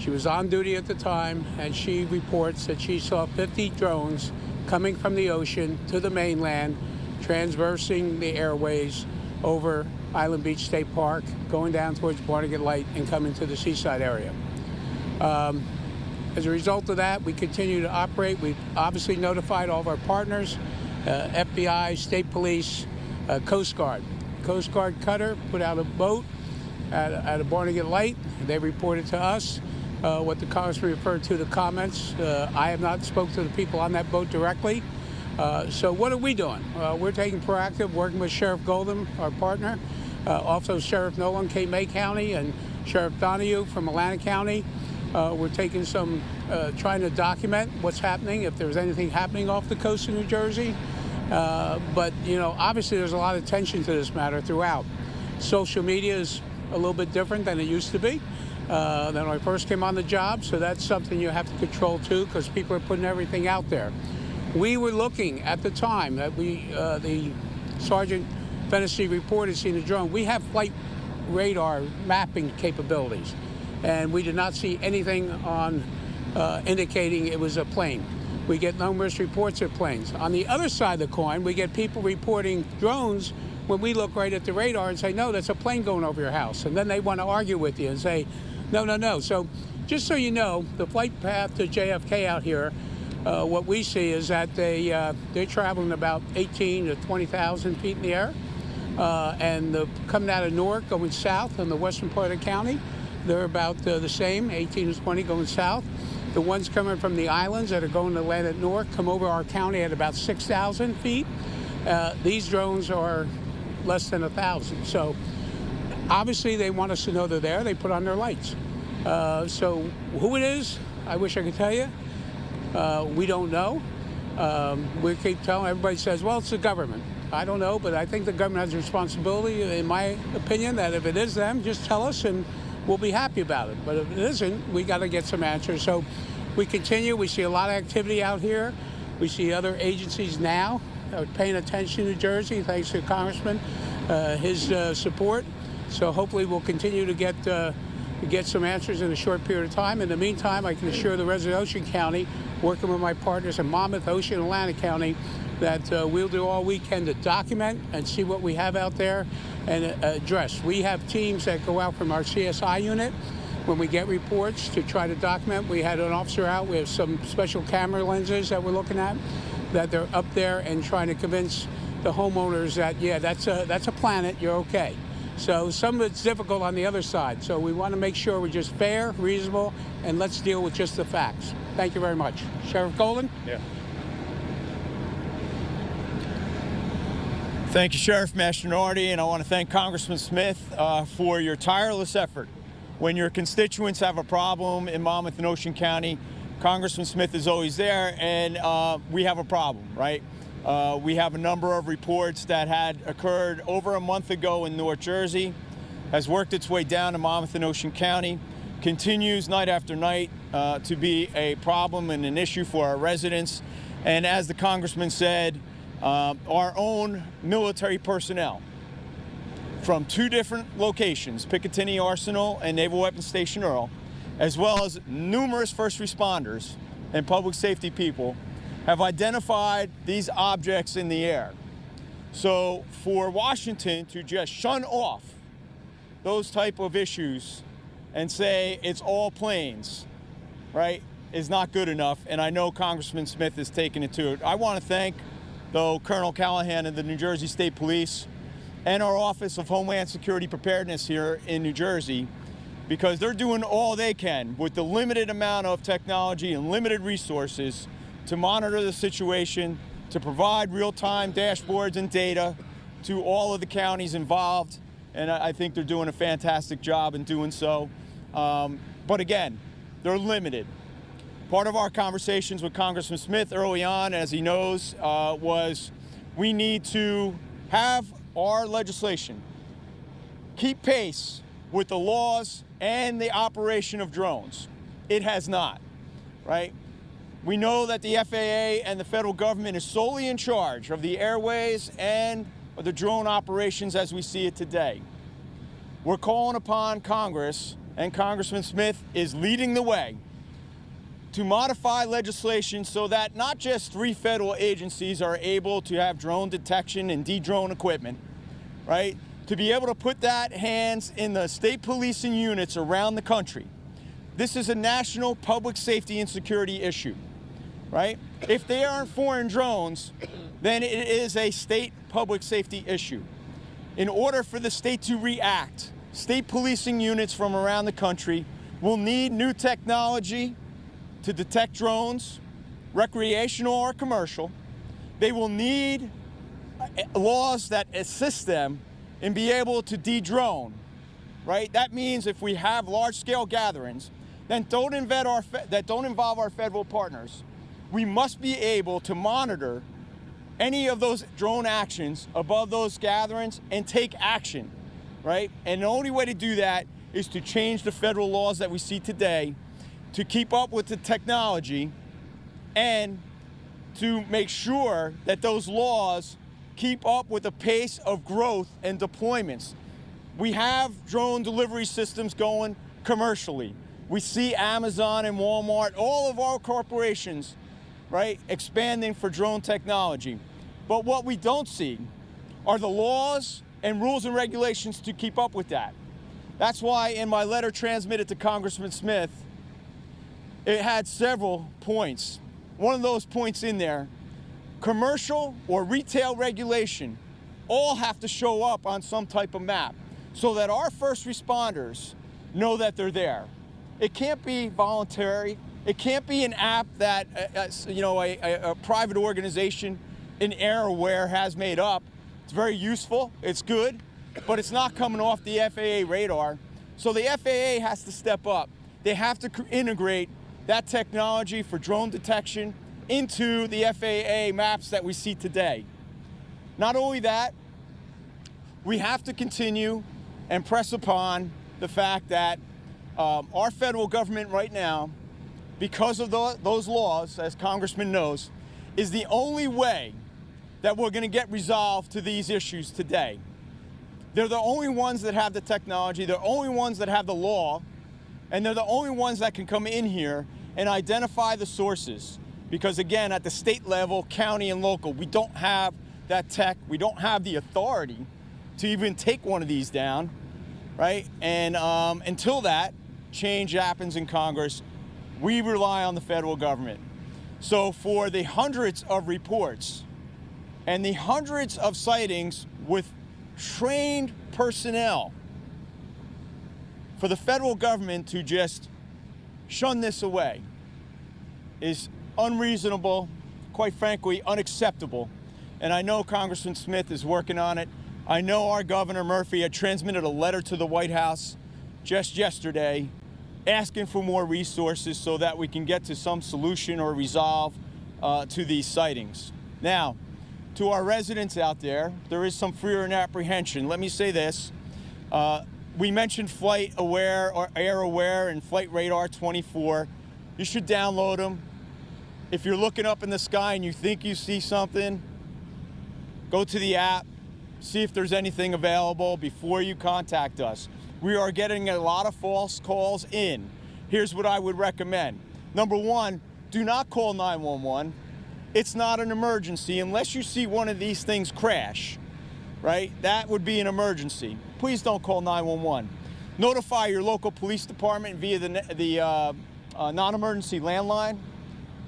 She was on duty at the time, and she reports that she saw 50 drones coming from the ocean to the mainland, transversing the airways over Island Beach State Park, going down towards Barnegat Light and coming to the seaside area. As a result of that, we continue to operate. We've obviously notified all of our partners, FBI, State Police, Coast Guard. Coast Guard cutter put out a boat at a Barnegat Light. They reported to us what the Congressman referred to the comments. I have not spoke to the people on that boat directly. So what are we doing? We're taking proactive, working with Sheriff Golden, our partner, also Sheriff Nolan, Cape May County, and Sheriff Donahue from Atlantic County. We're taking some, trying to document what's happening, if there's anything happening off the coast of New Jersey. But, you know, obviously there's a lot of attention to this matter throughout. Social media is a little bit different than it used to be than when I first came on the job, so that's something you have to control too, because people are putting everything out there. We were looking at the time that the Sergeant Fennessy reported seeing the drone. We have flight radar mapping capabilities, and we did not see anything on indicating it was a plane. We get numerous reports of planes. On the other side of the coin, we get people reporting drones when we look right at the radar and say, no, that's a plane going over your house. And then they want to argue with you and say, no, no, no. So just so you know, the flight path to JFK out here, what we see is that they're traveling about 18 to 20,000 feet in the air. And coming out of Newark, going south in the western part of the county, they're about the same, 18 to 20 going south. The ones coming from the islands that are going to land at Newark come over our county at about 6,000 feet. These drones are less than 1,000. So obviously they want us to know they're there. They put on their lights. So who it is, I wish I could tell you. We don't know. We keep telling, everybody says, well, it's the government. I don't know, but I think the government has a responsibility, in my opinion, that if it is them, just tell us and we'll be happy about it. But if it isn't, we got to get some answers. So we continue. We see a lot of activity out here. We see other agencies now paying attention to New Jersey, thanks to Congressman, his support. So hopefully we'll continue to get some answers in a short period of time. In the meantime, I can assure the resident of Ocean County, working with my partners in Monmouth, Ocean, and Atlantic County, that we'll do all we can to document and see what we have out there and address. We have teams that go out from our CSI unit when we get reports to try to document. We had an officer out. We have some special camera lenses that we're looking at, that they're up there and trying to convince the homeowners that, yeah, that's a planet, you're okay. So some of it's difficult on the other side. So we want to make sure we're just fair, reasonable, and let's deal with just the facts. Thank you very much. Sheriff Golden? Yeah. Thank you, Sheriff Mastronardi, and I want to thank Congressman Smith for your tireless effort. When your constituents have a problem in Monmouth and Ocean County, Congressman Smith is always there, and we have a problem, right? We have a number of reports that had occurred over a month ago in North Jersey, has worked its way down to Monmouth and Ocean County, continues night after night to be a problem and an issue for our residents. And as the Congressman said, our own military personnel from two different locations, Picatinny Arsenal and Naval Weapons Station Earl, as well as numerous first responders and public safety people, have identified these objects in the air. So for Washington to just shun off those type of issues and say it's all planes, right, is not good enough. And I know Congressman Smith is taking it to it. I want to thank, though, Colonel Callahan of the New Jersey State Police and our Office of Homeland Security Preparedness here in New Jersey, because they're doing all they can with the limited amount of technology and limited resources to monitor the situation, to provide real-time dashboards and data to all of the counties involved. And I think they're doing a fantastic job in doing so. But again, they're limited. Part of our conversations with Congressman Smith early on, as he knows, was we need to have our legislation keep pace with the laws and the operation of drones. It has not, right? We know that the FAA and the federal government is solely in charge of the airways and the drone operations as we see it today. We're calling upon Congress and Congressman Smith is leading the way to modify legislation so that not just 3 federal agencies are able to have drone detection and de-drone equipment, right? To be able to put that hands in the state policing units around the country. This is a national public safety and security issue, right? If they aren't foreign drones, then it is a state public safety issue. In order for the state to react, state policing units from around the country will need new technology to detect drones, recreational or commercial. They will need laws that assist them in being able to de-drone, right? That means if we have large-scale gatherings that don't involve our federal partners, we must be able to monitor any of those drone actions above those gatherings and take action, right? And the only way to do that is to change the federal laws that we see today to keep up with the technology and to make sure that those laws keep up with the pace of growth and deployments. We have drone delivery systems going commercially. We see Amazon and Walmart, all of our corporations, right, expanding for drone technology. But what we don't see are the laws and rules and regulations to keep up with that. That's why in my letter transmitted to Congressman Smith, it had several points. One of those points in there, commercial or retail regulation, all have to show up on some type of map so that our first responders know that they're there. It can't be voluntary. It can't be an app that a private organization in AirAware has made up. It's very useful, it's good, but it's not coming off the FAA radar. So the FAA has to step up. They have to integrate that technology for drone detection into the FAA maps that we see today. Not only that, we have to continue and press upon the fact that our federal government right now, because of those laws, as Congressman knows, is the only way that we're going to get resolved to these issues today. They're the only ones that have the technology, they're the only ones that have the law, and they're the only ones that can come in here and identify the sources. Because again, at the state level, county and local, we don't have that tech, we don't have the authority to even take one of these down, right? And until that change happens in Congress, we rely on the federal government. So for the hundreds of reports and the hundreds of sightings with trained personnel, for the federal government to just shun this away is unreasonable, quite frankly, unacceptable. And I know Congressman Smith is working on it. I know our Governor Murphy had transmitted a letter to the White House just yesterday asking for more resources so that we can get to some solution or resolve to these sightings. Now, to our residents out there, there is some fear and apprehension. Let me say this. We mentioned Flight Aware or Air Aware and Flight Radar 24. You should download them. If you're looking up in the sky and you think you see something, go to the app, see if there's anything available before you contact us. We are getting a lot of false calls in. Here's what I would recommend. Number one, do not call 911. It's not an emergency unless you see one of these things crash, right? That would be an emergency. Please don't call 911. Notify your local police department via the non-emergency landline.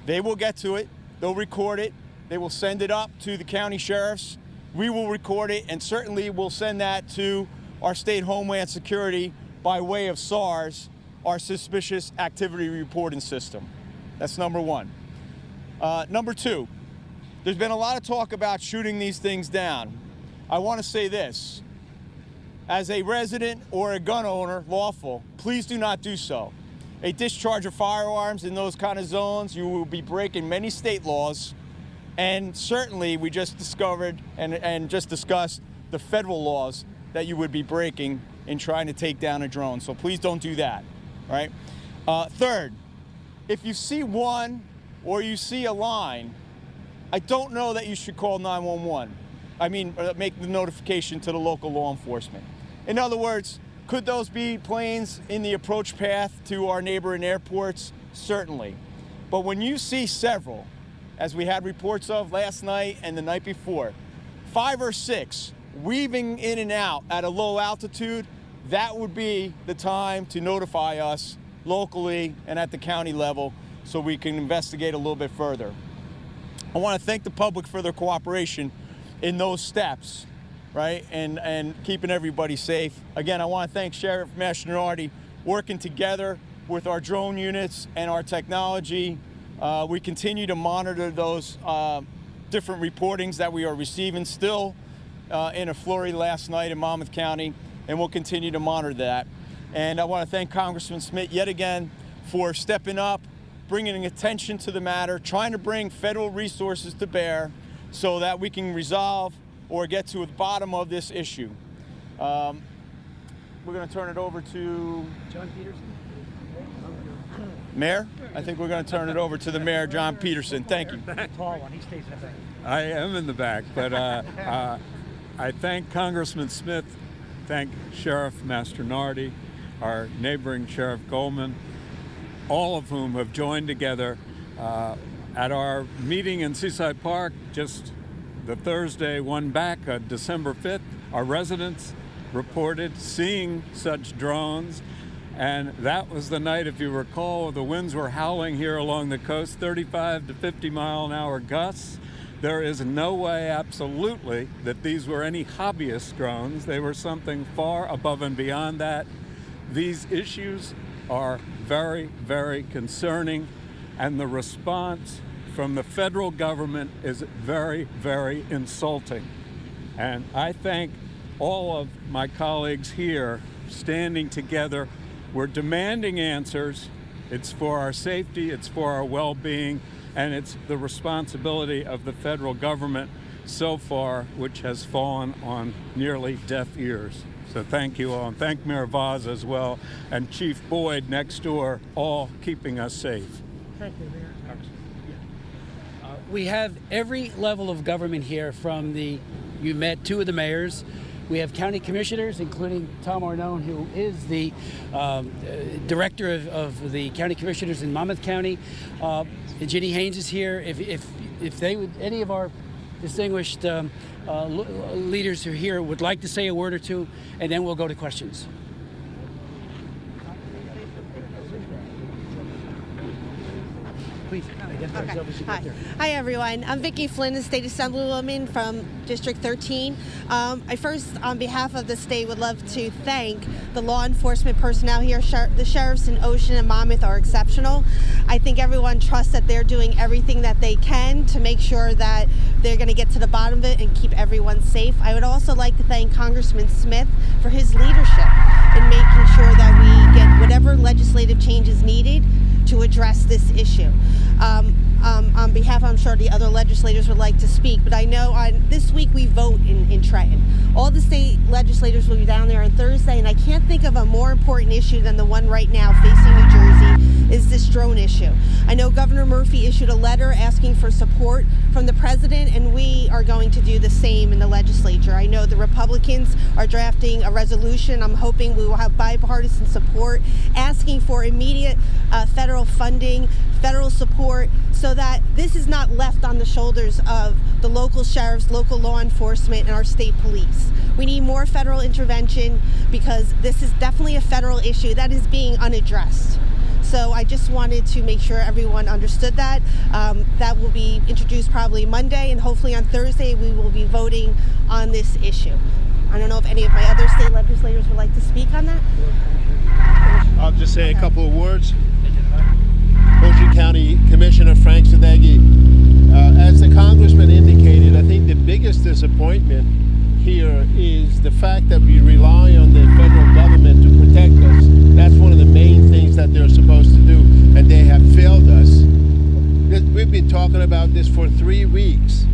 They will get to it. They'll record it. They will send it up to the county sheriffs. We will record it, and certainly we'll send that to our state Homeland Security by way of SARS, our Suspicious Activity Reporting System. That's number one. Number two, there's been a lot of talk about shooting these things down. I want to say this. As a resident or a gun owner, lawful, please do not do so. A discharge of firearms in those kind of zones, you will be breaking many state laws. And certainly, we just discovered and just discussed the federal laws that you would be breaking in trying to take down a drone. So please don't do that, right? Third, if you see one or you see a line, I don't know that you should call 911. I mean, make the notification to the local law enforcement. In other words, Could those be planes in the approach path to our neighboring airports? Certainly. But when you see several, as we had reports of last night and the night before, 5 or 6 weaving in and out at a low altitude, that would be the time to notify us locally and at the county level so we can investigate a little bit further. I want to thank the public for their cooperation in those steps, right, and keeping everybody safe. Again, I want to thank Sheriff Mastronardi working together with our drone units and our technology. We continue to monitor those different reportings that we are receiving still in a flurry last night in Monmouth County, and we'll continue to monitor that. And I want to thank Congressman Smith yet again for stepping up, bringing attention to the matter, trying to bring federal resources to bear so that we can resolve or get to the bottom of this issue. We're going to turn it over to John Peterson. Mayor. I think we're going to turn it over to the Mayor, John Peterson. Thank you. Tall one, he stays in the back. I am in the back, but I thank Congressman Smith, thank Sheriff Mastronardi, our neighboring Sheriff Goldman, all of whom have joined together at our meeting in Seaside Park just the Thursday one back, December 5th. Our residents reported seeing such drones, and that was the night, if you recall, the winds were howling here along the coast, 35 to 50 mile an hour gusts. There is no way, absolutely, that these were any hobbyist drones. They were something far above and beyond that. These issues are very, very concerning, and the response from the federal government is very, very insulting. And I thank all of my colleagues here standing together. We're demanding answers. It's for our safety, it's for our well-being, and it's the responsibility of the federal government so far, which has fallen on nearly deaf ears. So thank you all, and thank Mayor Vaz as well, and Chief Boyd next door, all keeping us safe. Thank you, Mayor. We have every level of government here from you met 2 of the mayors. We have county commissioners, including Tom Arnone, who is the director of the county commissioners in Monmouth County. Ginny Haynes is here. If they would, any of our distinguished leaders who are here would like to say a word or two, and then we'll go to questions. Please, identify yourself as you get there. Hi, everyone. I'm Vicki Flynn, the State Assemblywoman from District 13. I first, on behalf of the state, would love to thank the law enforcement personnel here. The sheriffs in Ocean and Monmouth are exceptional. I think everyone trusts that they're doing everything that they can to make sure that they're going to get to the bottom of it and keep everyone safe. I would also like to thank Congressman Smith for his leadership in making sure that we get whatever legislative changes needed to address this issue. On behalf, I'm sure the other legislators would like to speak, but I know this week we vote in Trenton. All the state legislators will be down there on Thursday, and I can't think of a more important issue than the one right now facing New Jersey, is this drone issue. I know Governor Murphy issued a letter asking for support from the president, and we are going to do the same in the legislature. I know the Republicans are drafting a resolution. I'm hoping we will have bipartisan support asking for immediate federal funding, federal support, so that this is not left on the shoulders of the local sheriffs, local law enforcement, and our state police. We need more federal intervention because this is definitely a federal issue that is being unaddressed. So I just wanted to make sure everyone understood that. That will be introduced probably Monday, and hopefully on Thursday we will be voting on this issue. I don't know if any of my other state legislators would like to speak on that. I'll just say a couple of words. Ocean County Commissioner Frank Sadeghi. As the Congressman indicated, I think the biggest disappointment here is the fact that we rely on the federal government to protect us. That's one of the main things that they're supposed to do, and they have failed us. We've been talking about this for 3 weeks.